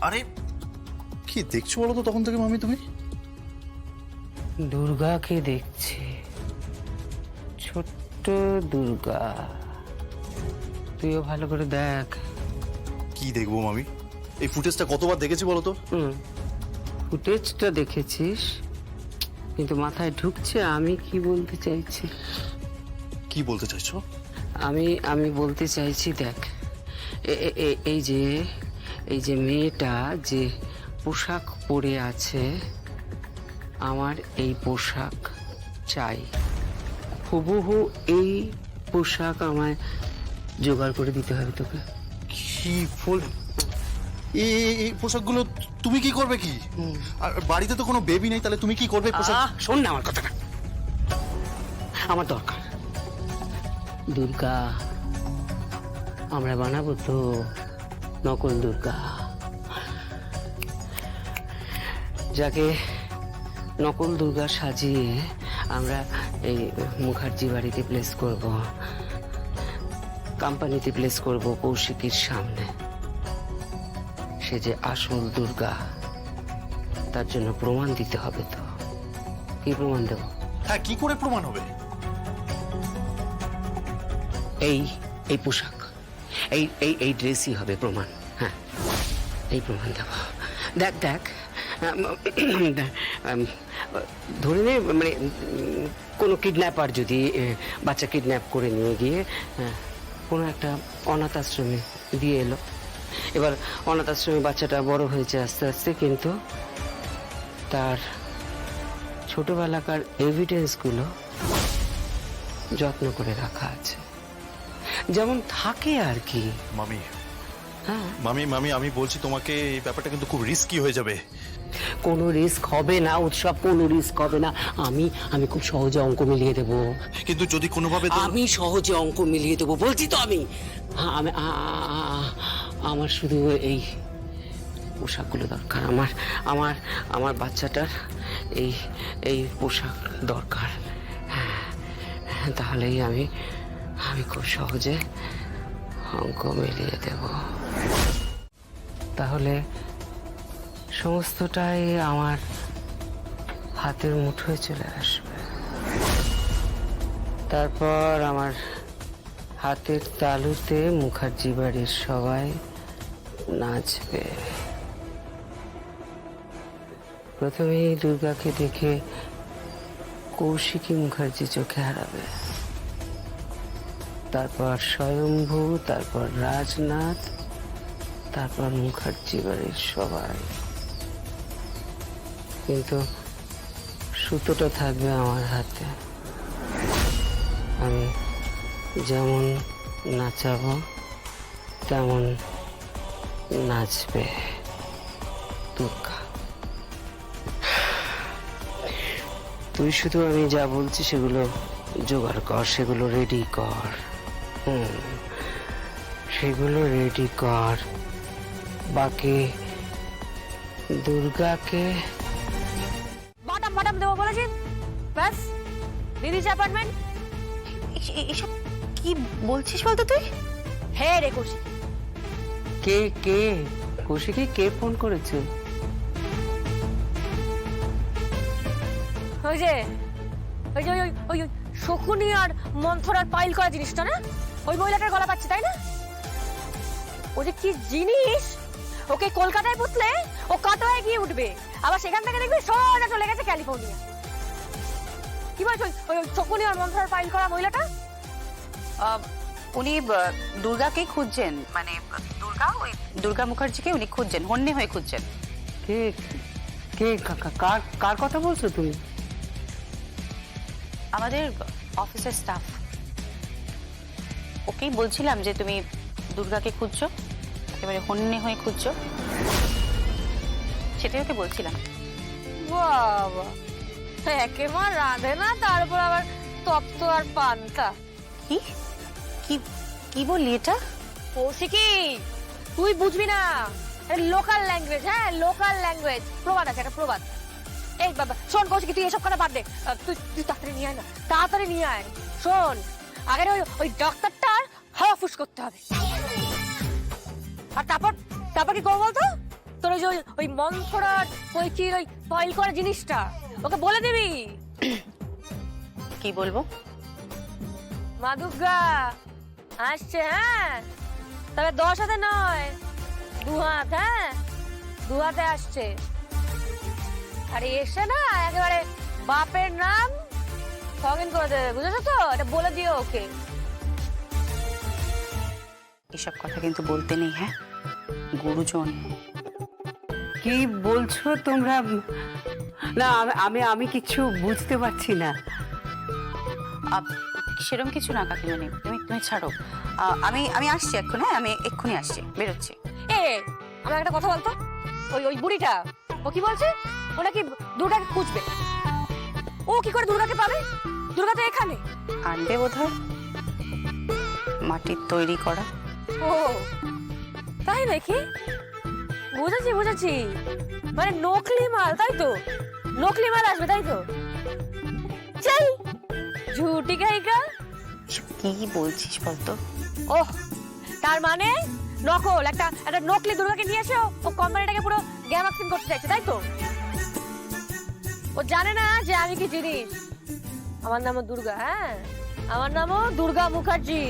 আরে কি দেখছো বলো তো তখন থেকে মামি তুমি? দুর্গাকে দেখছি, ছোট্ট দুর্গা। তুইও ভালো করে দেখ। কি দেখবো মামি? এই ফুটেজটা কতবার দেখেছি বলো তো? ফুটেজটা দেখেছিস, কিন্তু মাথায় ঢুকছে আমি কি বলতে চাইছি। কি বলতে চাইছো? আমি বলতে চাইছি, দেখ, এই যে এই যে মেয়েটা যে পোশাক পরে আছে, আমার এই পোশাক চাই। হুবহু এই পোশাক আমায় জোগাড় করে দিতে হবে তোকে। কি ফুল এই পোশাকগুলো তুমি কি করবে কি? আর বাড়িতে তো কোনো বেবি নেই, তাহলে তুমি কি করবে পোশাক? শোন না আমার কথাটা, আমার দরকার দুর্গা। আমরা বানাবো তো নকল দুর্গা, যাকে নকল দুর্গা সাজিয়ে আমরা এই মুখার্জি বাড়িতে প্লেস করব, কোম্পানিতে প্লেস করব কৌশিকীর সামনে। সে যে আসল দুর্গা তার জন্য প্রমাণ দিতে হবে। তো কি প্রমাণ দেব? হ্যাঁ, কি করে প্রমাণ হবে? এই এই পোশাক, এই এই এই ড্রেসই হবে প্রমাণ। হ্যাঁ, এই প্রমাণ দেব। দেখ দেখ, ধরে নে, মানে কোনো কিডন্যাপার যদি বাচ্চা কিডন্যাপ করে নিয়ে গিয়ে কোনো একটা অনাথ আশ্রমে দিয়ে এলো। এবার অনাথ আশ্রমে বাচ্চাটা বড় হয়েছে আস্তে আস্তে, কিন্তু তার ছোটবেলাকার এভিডেন্সগুলো যত্ন করে রাখা আছে, যেমন থাকে আর কি। মামি, হ্যাঁ, মামি আমি বলছি তোমাকে, এই ব্যাপারটা কিন্তু খুব রিস্কি হয়ে যাবে। কোনো রিস্ক হবে না উৎসব, কোনো রিস্ক হবে না। আমি খুব সহজে অঙ্ক মিলিয়ে দেব। কিন্তু যদি কোনোভাবে আমি সহজে অঙ্ক মিলিয়ে দেবো বলছি তো। আমার শুধু এই পোশাকগুলো দরকার। আমার আমার বাচ্চাটার এই এই পোশাক দরকার। তাহলেই আমি খুব সহজে অঙ্ক মিলিয়ে দেব। তাহলে সমস্তটাই আমার হাতের মুঠোয় চলে আসবে। তারপর আমার হাতের তালুতে মুখার্জি বাড়ির সবাই নাচবে। প্রথমেই দুর্গাকে দেখে কৌশিকী মুখার্জি চোখে হারাবে, তারপর স্বয়ম্ভু, তারপর রাজনাথ, তারপর মুখার্জি বাড়ির সবাই। কিন্তু সুতোটা থাকবে আমার হাতে। আমি যেমন নাচাবো তেমন নাচবে দুর্গা। তুই শুধু আমি যা বলছি সেগুলো জোগাড় কর, সেগুলো রেডি কর। সেগুলো রেডি কর। বাকি দুর্গাকে বাটাম দেবো বলেছি, ব্যাস দিদিস অ্যাপার্টমেন্ট। এসব কি বলছিস বলতো তুই? হ্যাঁ রে কৌশিক। কে কে কৌশিকী, কে ফোন করেছে? ওই যে ওই যে ওই ওই শকুনি আর মন্থরার পাইল করা জিনিসটা না, ওই মহিলাটার গলা পাচ্ছে, তাই না? ও যে কি জিনিস, ওকে কলকাতায় পুতলে ও কাটোয়ায় গিয়ে উঠবে, আবার সেখান থেকে দেখবি সোজা চলে গেছে ক্যালিফোর্নিয়া। কি বলছো ওই শকুনি আর মন্থরার পাইল করা মহিলাটা? উনি দুর্গাকেই খুঁজছেন, মানে দুর্গা মুখার্জিকে উনি খুঁজছেন, হন্যে হয়ে খুঁজছেন। কে কে কার কথা বলছো তুমি? আমাদের অফিসের স্টাফ। ওকেই বলছিলাম যে তুমি দুর্গাকে খুঁজছো, একেবারে হন্যে হয়ে খুঁজছো, সেটাই ওকে বলছিলাম। বাবা, একেবারে রাধে না, তারপর আবার তপ্ত আর পান্তা। কি কি কি বললি এটা? কৌশিকী, তুই বুঝবি না, লোকাল ল্যাঙ্গুয়েজ। হ্যাঁ, লোকাল ল্যাঙ্গুয়েজ। প্রবাদ আছে, একটা প্রবাদ। এই বাবা শোন কৌশিকী, তুই এসব কথা বাদ দে। তুই তাড়াতাড়ি নিয়ে আয় না, তাড়াতাড়ি নিয়ে আয়। শোন, আগে ওই ডাক্তারটার হাওয়া ফুস করতে হবে। আর তারপর কি করবো বলতো? তোর ওই যে ওই মন্থরার কৈচির ওই ফাইল করা জিনিসটা ওকে বলে দিবি। কি বলবো? মা দুর্গা আসছে, হ্যাঁ, তবে 10 হাতে নয়, 2 হাত, হ্যাঁ, 2 হাতে আসছে। আর এসে না একেবারে বাপের নাম খগেন করে দেবে, বুঝেছো তো? এটা বলে দিও ওকে। এসব কথা কিন্তু বলতে নেই, হ্যাঁ, গুরুজন। কি বলছো তোমরা? না, আমি কিছু বুঝতে পারছি না। সেরকম কিছু না কাকিমণি, তুমি ছাড়ো। আমি আসছি এখন, হ্যাঁ, আমি এক্ষুনি আসছি, বেরোচ্ছি। এ আমার একটা কথা বলতো, ওই ওই বুড়িটা ও কি বলছে? ও নাকি দুর্গাকে খুঁজবে। ও কি করে দুর্গাকে পাবে? দুর্গা তো এখানে। আনবে বোধহয়, মাটির তৈরি করা। ও তাই নাকি? বুঝেছি বুঝেছি, মানে নকলি মাল, তাই তো? নকলি মাল আসবে, তাই তো? চল ঝুটি গায়িকা। কি বলছিস বলতো? ওহ, তার মানে নকল একটা নকলি দুর্গাকে নিয়ে এসে ও কোম্পানিটাকে পুরো গ্যামাক্সিং করতে চাইছে, তাই তো? ও জানে না যে আমি কি জিনিস। আমার নামও দুর্গা, হ্যাঁ, আমার নামও দুর্গা মুখার্জি।